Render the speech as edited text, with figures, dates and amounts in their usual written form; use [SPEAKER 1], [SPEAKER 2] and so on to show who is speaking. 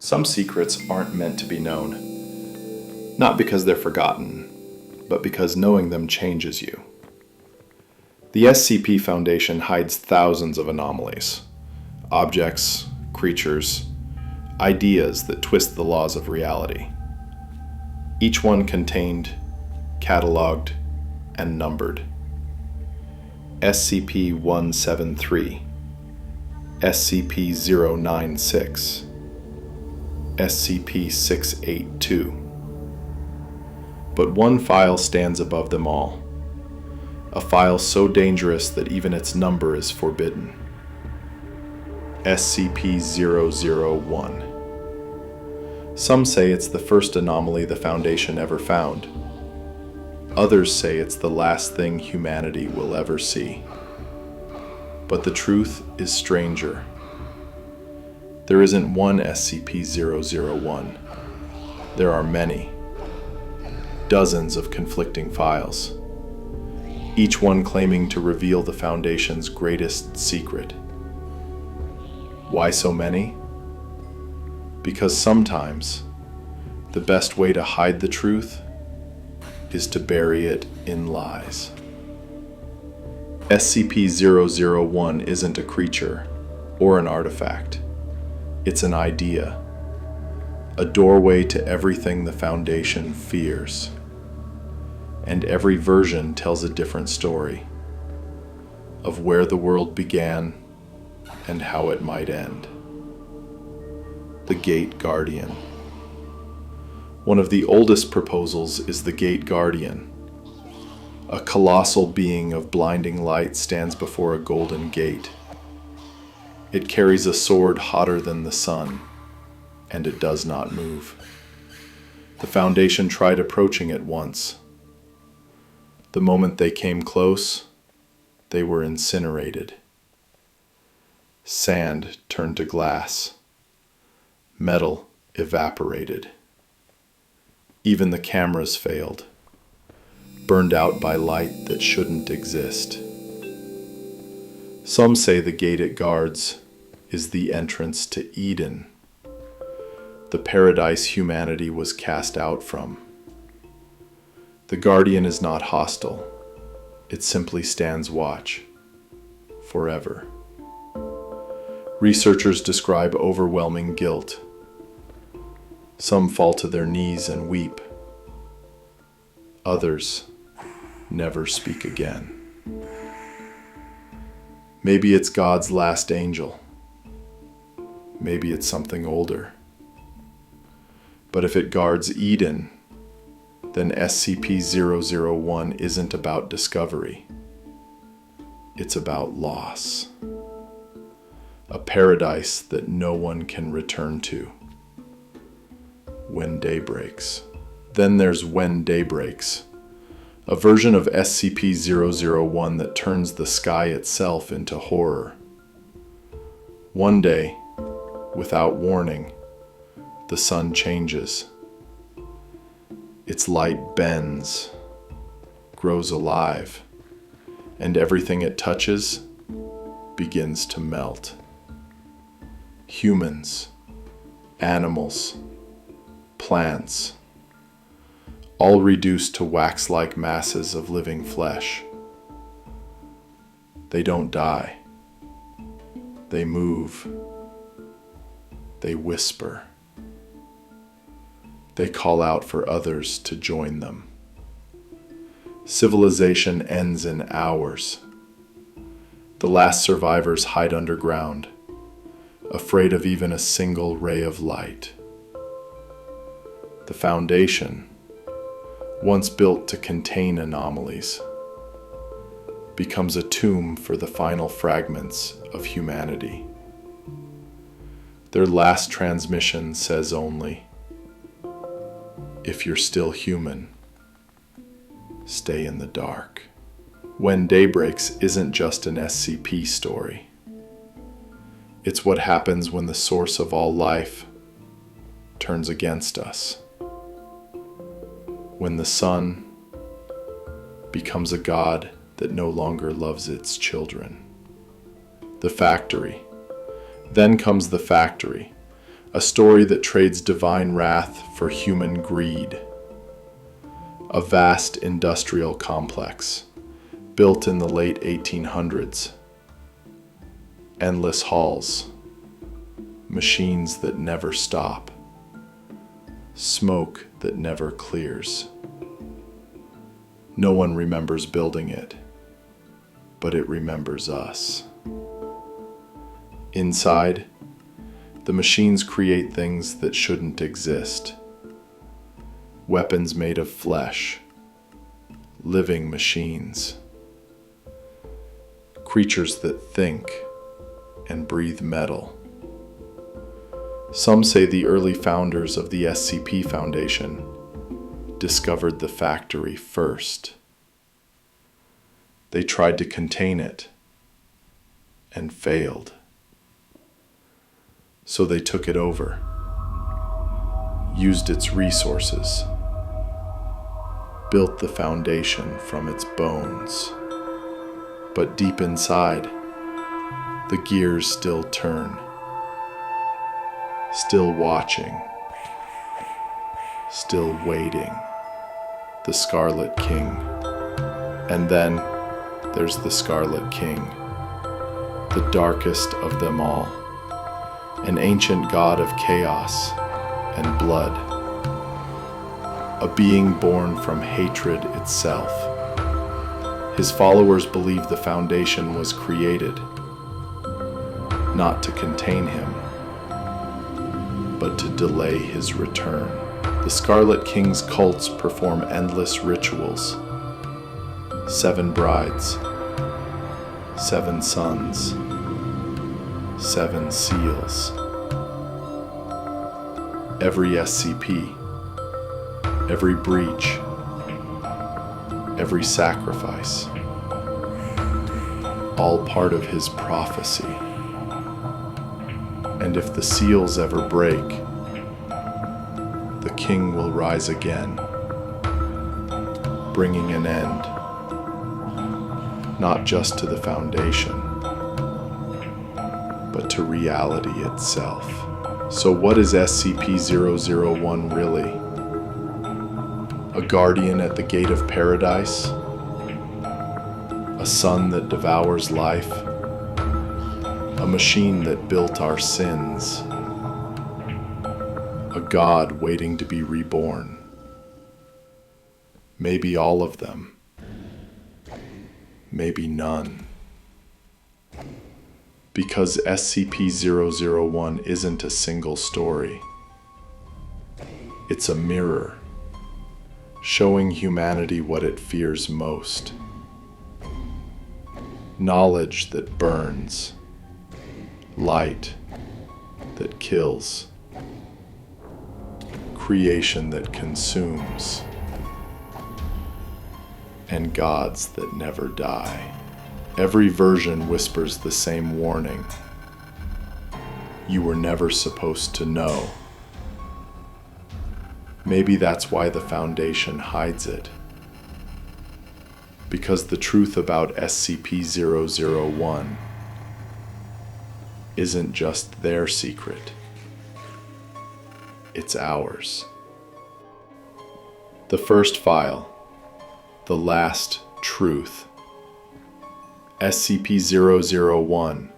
[SPEAKER 1] Some secrets aren't meant to be known, not because they're forgotten, but because knowing them changes you. The SCP Foundation hides thousands of anomalies, objects, creatures, ideas that twist the laws of reality. Each one contained, cataloged, and numbered. SCP-173, SCP-096, SCP-682. But one file stands above them all, a file so dangerous that even its number is forbidden. SCP-001. Some say it's the first anomaly the Foundation ever found. Others say it's the last thing humanity will ever see. But the truth is stranger. There isn't one SCP-001. There are many. Dozens of conflicting files. Each one claiming to reveal the Foundation's greatest secret. Why so many? Because sometimes the best way to hide the truth is to bury it in lies. SCP-001 isn't a creature or an artifact. It's an idea, a doorway to everything the Foundation fears. And every version tells a different story of where the world began and how it might end. The Gate Guardian. One of the oldest proposals is the Gate Guardian. A colossal being of blinding light stands before a golden gate. It carries a sword hotter than the sun, and it does not move. The Foundation tried approaching it once. The moment they came close, they were incinerated. Sand turned to glass. Metal evaporated. Even the cameras failed, burned out by light that shouldn't exist. Some say the gate it guards is the entrance to Eden, the paradise humanity was cast out from. The Guardian is not hostile. It simply stands watch, forever. Researchers describe overwhelming guilt. Some fall to their knees and weep. Others never speak again. Maybe it's God's last angel. Maybe it's something older. But if it guards Eden, then SCP-001 isn't about discovery. It's about loss. A paradise that no one can return to. When day breaks. Then there's When Day Breaks, a version of SCP-001 that turns the sky itself into horror. One day, without warning, the sun changes. Its light bends, grows alive, and everything it touches begins to melt. Humans, animals, plants, all reduced to wax-like masses of living flesh. They don't die. They move. They whisper. They call out for others to join them. Civilization ends in hours. The last survivors hide underground, afraid of even a single ray of light. The Foundation, once built to contain anomalies, becomes a tomb for the final fragments of humanity. Their last transmission says only, "If you're still human, stay in the dark." When Day Breaks isn't just an SCP story. It's what happens when the source of all life turns against us. When the sun becomes a god that no longer loves its children. The factory. Then comes the factory, A story that trades divine wrath for human greed. A vast industrial complex, built in the late 1800s. Endless halls, machines that never stop, smoke that never clears. No one remembers building it, but it remembers us. Inside, the machines create things that shouldn't exist. Weapons made of flesh, living machines. Creatures that think and breathe metal. Some say the early founders of the SCP Foundation discovered the factory first. They tried to contain it and failed. So they took it over, used its resources, built the foundation from its bones. But deep inside, the gears still turn, still watching, still waiting. The Scarlet King. And then there's the Scarlet King, the darkest of them all, an ancient god of chaos and blood, a being born from hatred itself. His followers believe the Foundation was created not to contain him, but to delay his return. The Scarlet King's cults perform endless rituals. 7 brides, 7 sons, 7 seals. Every SCP, every breach, every sacrifice, all part of his prophecy. And if the seals ever break, the king will rise again, bringing an end, not just to the Foundation, but to reality itself. So what is SCP-001 really? A guardian at the gate of paradise? A sun that devours life? A machine that built our sins? A god waiting to be reborn? Maybe all of them. Maybe none. Because SCP-001 isn't a single story. It's a mirror, showing humanity what it fears most. Knowledge that burns, light that kills, creation that consumes, and gods that never die. Every version whispers the same warning. You were never supposed to know. Maybe that's why the Foundation hides it. Because the truth about SCP-001 isn't just their secret. It's ours. The first file, the last truth. SCP-001